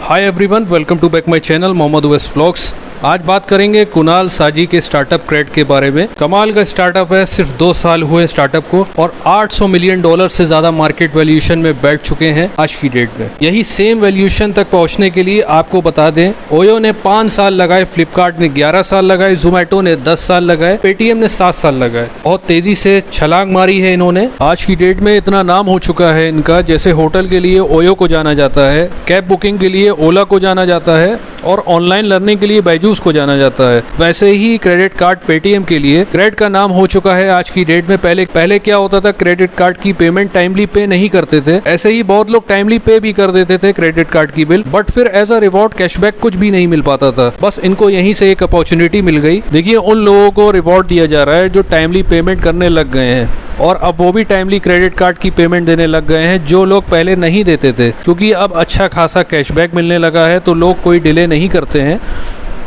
Hi everyone, welcome to back my channel Mohammad Uwais vlogs. आज बात करेंगे कुणाल साजी के स्टार्टअप क्रेड के बारे में। कमाल का स्टार्टअप है, सिर्फ 2 साल हुए स्टार्टअप को और $800 मिलियन से ज्यादा मार्केट वैल्यूएशन में बैठ चुके हैं आज की डेट में। यही सेम वैल्यूएशन तक पहुंचने के लिए आपको बता दें, ओयो ने 5 साल लगाए, फ्लिपकार्ट ने 11 साल लगाए, जोमेटो ने 10 साल लगाए, पेटीएम ने 7 साल लगाए। बहुत तेजी से छलांग मारी है इन्होंने। आज की डेट में इतना नाम हो चुका है इनका, जैसे होटल के लिए ओयो को जाना जाता है, कैब बुकिंग के लिए ओला को जाना जाता है और ऑनलाइन लर्निंग के लिए बायजूस को जाना जाता है। वैसे ही क्रेडिट कार्ड पेटीएम के लिए क्रेड का नाम हो चुका है आज की डेट में। पहले क्या होता था, क्रेडिट कार्ड की पेमेंट टाइमली पे नहीं करते थे, ऐसे ही बहुत लोग टाइमली पे भी कर देते थे क्रेडिट कार्ड की बिल, बट फिर एज अ रिवॉर्ड कैशबैक कुछ भी नहीं मिल पाता था। बस इनको यहीं से एक अपॉर्चुनिटी मिल गई। देखिए, उन लोगों को रिवॉर्ड दिया जा रहा है जो टाइमली पेमेंट करने लग गए हैं, और अब वो भी टाइमली क्रेडिट कार्ड की पेमेंट देने लग गए हैं जो लोग पहले नहीं देते थे, क्योंकि अब अच्छा खासा कैशबैक मिलने लगा है तो लोग कोई डिले नहीं करते हैं।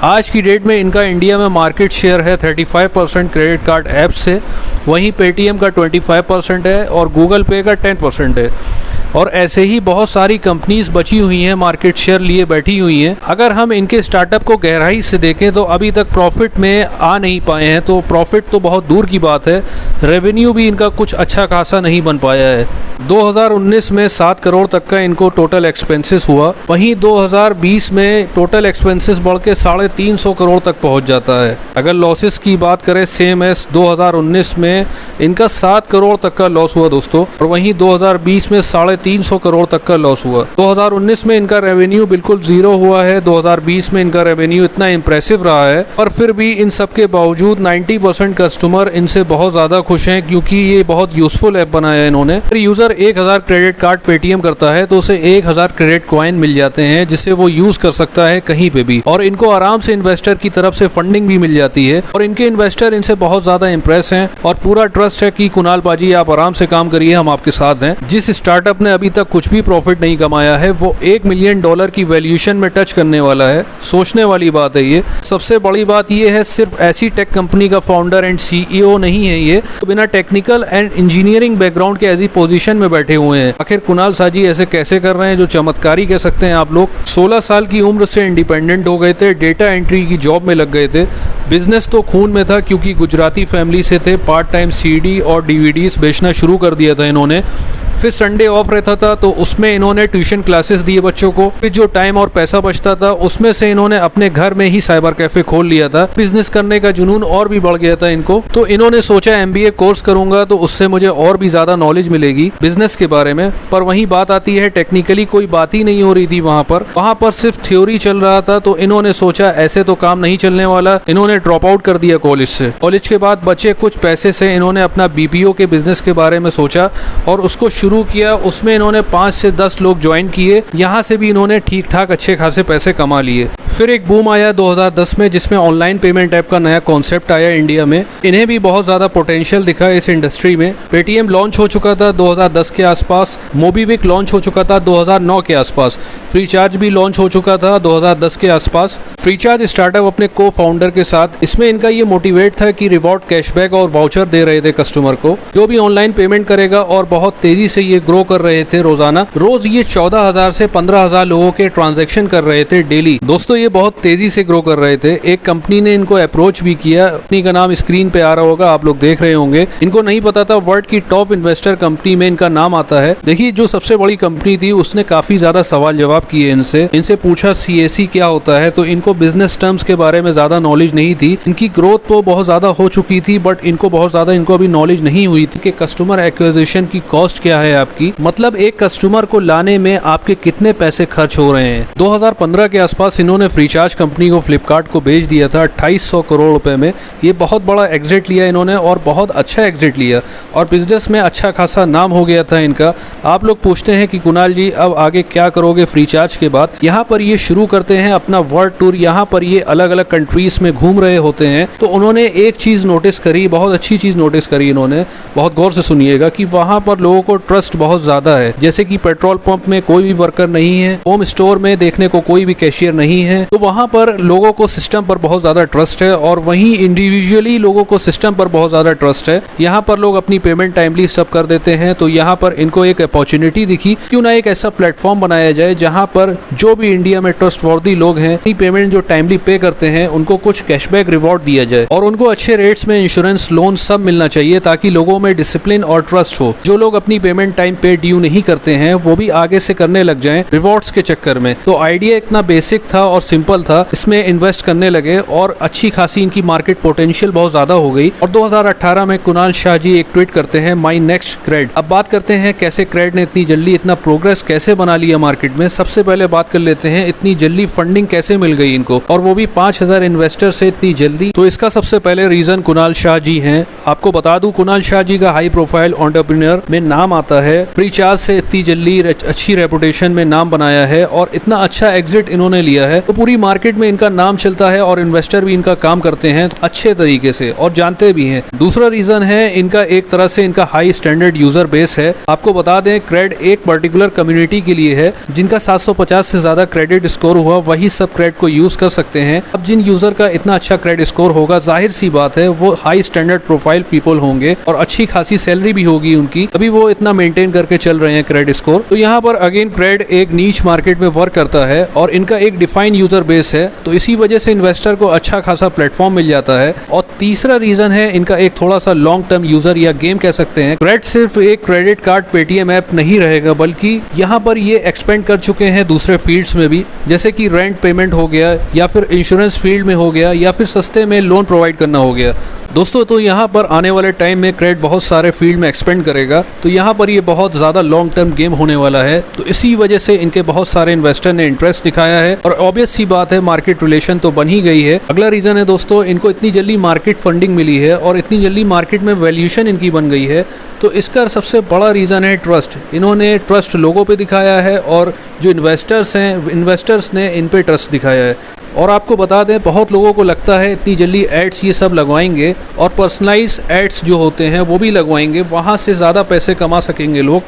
आज की डेट में इनका इंडिया में मार्केट शेयर है 35% क्रेडिट कार्ड ऐप से, वहीं पेटीएम का 25% है और गूगल पे का 10% है। और ऐसे ही बहुत सारी कंपनीज बची हुई हैं, मार्केट शेयर लिए बैठी हुई हैं। अगर हम इनके स्टार्टअप को गहराई से देखें तो अभी तक प्रॉफिट में आ नहीं पाए हैं, तो प्रॉफिट तो बहुत दूर की बात है, रेवेन्यू भी इनका कुछ अच्छा खासा नहीं बन पाया है। 2019 में 7 करोड़ तक का इनको टोटल एक्सपेंसेस हुआ, वहीं 2020 में टोटल एक्सपेंसेस बढ़ के 350 करोड़ तक पहुंच जाता है। अगर लॉसेस की बात करें, सेम एस 2019 में इनका 7 करोड़ तक का लॉस हुआ दोस्तों, और वहीं 2020 में 350 करोड़ तक का लॉस हुआ। 2019 में इनका रेवेन्यू बिल्कुल जीरो हुआ है, 2020 में इनका रेवेन्यू इतना इंप्रेसिव रहा है, और फिर भी इन सब के बावजूद 90% कस्टमर इनसे बहुत ज़्यादा खुश हैं, क्योंकि ये बहुत यूजफुल ऐप बनाया है इन्होंने। यूज़र 1000 क्रेडिट कार्ड पेटीएम करता है तो उसे 1000 क्रेडिट कॉइन मिल जाते हैं, जिससे वो यूज़ कर सकता है कहीं पे भी, और इनको आराम से इन्वेस्टर की तरफ से फंडिंग भी मिल जाती है, और इनके इन्वेस्टर इनसे बहुत ज़्यादा इंप्रेस हैं और पूरा ट्रस्ट है कि कुणाल बाजी आप आराम से काम करिए, हम आपके साथ हैं। जिस स्टार्टअप ने अभी तक कुछ भी प्रॉफिट नहीं कमाया है, वो $1 मिलियन की वैल्यूएशन में टच करने वाला है। सोचने वाली बात है ये। सबसे बड़ी बात ये है, सिर्फ ऐसी टेक कंपनी का फाउंडर एंड सीईओ नहीं है ये, तो बिना टेक्निकल एंड इंजीनियरिंग बैकग्राउंड के ऐसी पोजीशन में बैठे हुए हैं। आखिर कुणाल साजी ऐसे कैसे कर रहे हैं, जो चमत्कारी कह सकते हैं आप लोग। 16 साल की उम्र से इंडिपेंडेंट हो गए थे, डेटा एंट्री की जॉब में लग गए थे। बिजनेस तो खून में था, क्योंकि गुजराती फैमिली से थे। पार्ट टाइम सीडी और डीवीडीज बेचना शुरू कर दिया था इन्होंने। फिर संडे ऑफ रहता था तो उसमें इन्होंने ट्यूशन क्लासेस दिए बच्चों को। फिर जो टाइम और पैसा बचता था उसमें से इन्होंने अपने घर में ही साइबर कैफे खोल लिया था। बिजनेस करने का जुनून और भी बढ़ गया था इनको, तो इन्होंने सोचा MBA कोर्स करूंगा तो उससे मुझे और भी ज्यादा नॉलेज मिलेगी बिजनेस के बारे में। पर वही बात आती है, टेक्निकली कोई बात ही नहीं हो रही थी वहां पर सिर्फ थ्योरी चल रहा था। तो इन्होंने सोचा ऐसे तो काम नहीं चलने वाला, इन्होंने ड्रॉप आउट कर दिया कॉलेज से। कॉलेज के बाद बचे कुछ पैसे से इन्होंने अपना BPO के बिजनेस के बारे में सोचा और उसको शुरू किया। उसमें इन्होंने 5 से 10 लोग ज्वाइन किए, यहाँ से भी इन्होंने ठीक ठाक अच्छे खासे पैसे कमा लिए। फिर एक बूम आया 2010 में, जिसमें ऑनलाइन पेमेंट ऐप का नया कॉन्सेप्ट आया इंडिया में। इन्हें भी बहुत ज़्यादा पोटेंशियल दिखा इस इंडस्ट्री में। पेटीएम लॉन्च हो चुका था 2010 के आसपास, मोबीविक लॉन्च हो चुका था 2009 के आसपास, फ्रीचार्ज भी लॉन्च हो चुका था 2010 के आसपास। फ्रीचार्ज स्टार्टअप अपने को फाउंडर के साथ, इसमें इनका ये मोटिवेट था कि रिवॉर्ड, कैशबैक और वाउचर दे रहे थे कस्टमर को जो भी ऑनलाइन पेमेंट करेगा, और बहुत तेजी से ये ग्रो कर रहे थे। रोजाना रोज ये 14,000 से 15,000 लोगों के ट्रांजैक्शन कर रहे थे डेली। दोस्तों, ये बहुत तेजी से ग्रो कर रहे थे। एक कंपनी ने इनको अप्रोच भी किया, कंपनी का नाम स्क्रीन पे आ रहा होगा, आप लोग देख रहे होंगे। इनको नहीं पता था वर्ल्ड की टॉप इन्वेस्टर कंपनी में इनका नाम आता है। देखिए, जो सबसे बड़ी कंपनी थी उसने काफी ज्यादा सवाल जवाब किए इनसे पूछा CAC क्या होता है, तो इनको बिजनेस टर्म्स के बारे में ज्यादा नॉलेज नहीं थी। इनकी ग्रोथ तो बहुत ज्यादा हो चुकी थी, बट इनको अभी नॉलेज नहीं हुई थी कि कस्टमर एक्विजिशन की कॉस्ट क्या है आपकी, मतलब एक कस्टमर को लाने में आपके कितने पैसे खर्च हो रहे हैं। 2015 के आसपास इन्होंने फ्रीचार्ज कंपनी को, फ्लिपकार्ट को बेच दिया था 2800 करोड़ रुपए में। ये बहुत बड़ा एग्जिट लिया इन्होंने, और बहुत अच्छा एग्जिट लिया, और बिजनेस में अच्छा खासा नाम हो गया था इनका। आप लोग पूछते हैं कि कुणाल जी अब आगे क्या करोगे फ्रीचार्ज के बाद। यहाँ पर ये शुरू करते हैं अपना वर्ल्ड टूर। यहाँ पर ये अलग अलग कंट्रीज में घूम रहे होते हैं। तो उन्होंने एक चीज नोटिस करी, बहुत अच्छी चीज नोटिस करी इन्होंने, बहुत गौर से सुनिएगा, कि वहां पर लोगों को ट्रस्ट बहुत ज्यादा है। जैसे कि पेट्रोल पंप में कोई भी वर्कर नहीं है, होम स्टोर में देखने को कोई भी कैशियर नहीं है, तो वहां पर लोगों को सिस्टम पर बहुत ज्यादा ट्रस्ट है, और वहीं इंडिविजुअली लोगों को सिस्टम पर बहुत ज्यादा ट्रस्ट है। यहाँ पर लोग अपनी पेमेंट टाइमली सब कर देते हैं। तो यहाँ पर इनको एक अपॉर्चुनिटी दिखी, क्यों ना एक ऐसा प्लेटफॉर्म बनाया जाए जहाँ यहाँ पर जो भी इंडिया में ट्रस्टवर्दी लोग हैं, पेमेंट जो टाइमली पे करते हैं उनको कुछ कैशबैक रिवॉर्ड दिया जाए और उनको अच्छे रेट्स में इंश्योरेंस लोन सब मिलना चाहिए ताकि लोगों में डिसिप्लिन और ट्रस्ट हो। जो लोग अपनी पेमेंट टाइम पे ड्यू नहीं करते हैं वो भी आगे से करने लग जाएं रिवॉर्ड्स के चक्कर में। तो आइडिया इतना बेसिक था और सिंपल था, इसमें इन्वेस्ट करने लगे और अच्छी खासी इनकी मार्केट पोटेंशियल बहुत ज्यादा हो गई। और 2018 में कुणाल शाह जी एक ट्वीट करते हैं, माई नेक्स्ट क्रेड। अब बात करते हैं कैसे क्रेड ने इतनी जल्दी इतना प्रोग्रेस कैसे बना लिया मार्केट में। सबसे पहले बात कर लेते हैं इतनी जल्दी फंडिंग कैसे मिल गई इनको, और वो भी 5000 इन्वेस्टर से इतनी जल्दी। तो इसका सबसे पहले रीजन कुणाल शाह जी हैं। आपको बता दूं कुणाल शाह जी का हाई प्रोफाइल एंटरप्रेन्योर में नाम आता है, फ्रीचार्ज से इतनी जल्दी अच्छी रेपुटेशन में नाम बनाया है और इतना अच्छा एग्जिट इन्होंने लिया है तो पूरी मार्केट में इनका नाम चलता है और इन्वेस्टर भी इनका काम करते हैं अच्छे तरीके से और जानते भी हैं। दूसरा रीजन है इनका एक तरह से इनका हाई स्टैंडर्ड यूजर बेस है। आपको बता दें क्रेड एक पर्टिकुलर कम्युनिटी के लिए है, जिनका 750 से ज्यादा क्रेडिट स्कोर हुआ वही सब क्रेड को यूज कर सकते हैं। अब जिन यूजर का इतना अच्छा क्रेडिट स्कोर होगा जाहिर सी बात है वो हाई स्टैंडर्ड प्रोफाइल पीपल होंगे और अच्छी खासी सैलरी भी होगी उनकी, तभी वो इतना मेंटेन करके चल रहे हैं क्रेडिट स्कोर। तो यहाँ पर अगेन क्रेड एक नीच मार्केट में वर्क करता है और इनका एक डिफाइंड यूजर बेस है, तो इसी वजह से इन्वेस्टर को अच्छा खासा प्लेटफॉर्म मिल जाता है। और तीसरा रीजन है इनका एक थोड़ा सा लॉन्ग टर्म यूजर या गेम कह सकते हैं। क्रेड सिर्फ एक क्रेडिट कार्ड पेटीएम ऐप नहीं रहेगा, बल्कि यहाँ पर ये एक्सपेंड कर चुके हैं दूसरे फील्ड्स में भी, जैसे कि रेंट पेमेंट हो गया या फिर इंश्योरेंस फील्ड में हो गया या फिर सस्ते में लोन प्रोवाइड करना हो गया। दोस्तों तो यहाँ पर आने वाले टाइम में क्रेड बहुत सारे फील्ड में एक्सपेंड करेगा, तो यहाँ पर ये बहुत ज़्यादा लॉन्ग टर्म गेम होने वाला है। तो इसी वजह से इनके बहुत सारे इन्वेस्टर ने इंटरेस्ट दिखाया है और ऑब्वियस सी बात है मार्केट रिलेशन तो बन ही गई है। अगला रीज़न है दोस्तों इनको इतनी जल्दी मार्केट फंडिंग मिली है और इतनी जल्दी मार्केट में वैल्यूएशन इनकी बन गई है, तो इसका सबसे बड़ा रीज़न है ट्रस्ट। इन्होंने ट्रस्ट लोगों पे दिखाया है और जो इन्वेस्टर्स हैं इन्वेस्टर्स ने इन पे ट्रस्ट दिखाया है। और आपको बता दें बहुत लोगों को लगता है इतनी जल्दी एड्स ये सब लगवाएंगे और पर्सनलाइज एड्स जो होते हैं वो भी लगवाएंगे, वहाँ से ज़्यादा पैसे कमा सकेंगे लोग।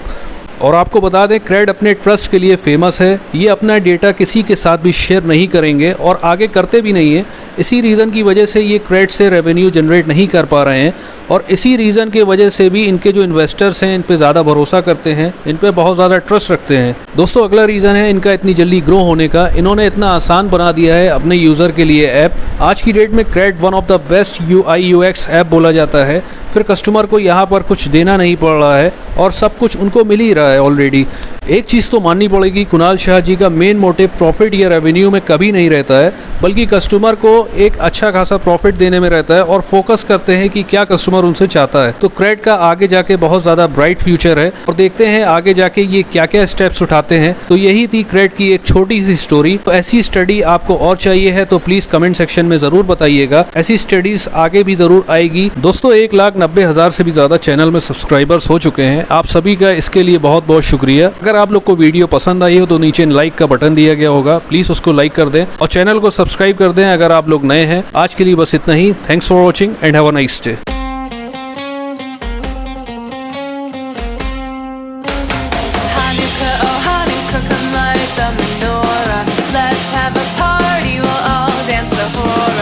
और आपको बता दें क्रेड अपने ट्रस्ट के लिए फेमस है, ये अपना डेटा किसी के साथ भी शेयर नहीं करेंगे और आगे करते भी नहीं है। इसी रीज़न की वजह से ये क्रेड से रेवेन्यू जनरेट नहीं कर पा रहे हैं और इसी रीज़न की वजह से भी इनके जो इन्वेस्टर्स हैं इन पे ज़्यादा भरोसा करते हैं, इन पे बहुत ज़्यादा ट्रस्ट रखते हैं। दोस्तों अगला रीज़न है इनका इतनी जल्दी ग्रो होने का, इन्होंने इतना आसान बना दिया है अपने यूज़र के लिए ऐप। आज की डेट में CRED one of the best UI UX app बोला जाता है। फिर कस्टमर को यहाँ पर कुछ देना नहीं पड़ रहा है और सब कुछ उनको मिल ही रहा है ऑलरेडी। एक चीज़ तो माननी पड़ेगी कुणाल शाह जी का मेन मोटिव प्रॉफिट या रेवेन्यू में कभी नहीं रहता है, बल्कि कस्टमर को एक अच्छा खासा प्रॉफिट देने में रहता है और फोकस करते हैं कि क्या कस्टमर उनसे चाहता है। तो क्रेड का आगे जाके बहुत ज़्यादा ब्राइट फ्यूचर है और देखते हैं आगे जाके ये क्या क्या स्टेप्स उठाते हैं। तो यही थी क्रेड की एक छोटी सी स्टोरी। तो ऐसी स्टडी आपको और चाहिए है तो प्लीज़ कमेंट सेक्शन में ज़रूर बताइएगा, ऐसी स्टडीज़ आगे भी ज़रूर आएगी। दोस्तों 1,90,000 से भी ज़्यादा चैनल में सब्सक्राइबर्स हो चुके हैं, आप सभी का इसके लिए बहुत बहुत शुक्रिया। अगर आप लोग को वीडियो पसंद आई हो तो नीचे लाइक का बटन दिया गया होगा, प्लीज़ उसको लाइक कर दें और चैनल को सब्सक्राइब कर दें अगर आप लोग नए हैं। आज के लिए बस इतना ही। Thanks for watching and have a nice day. Hanukkah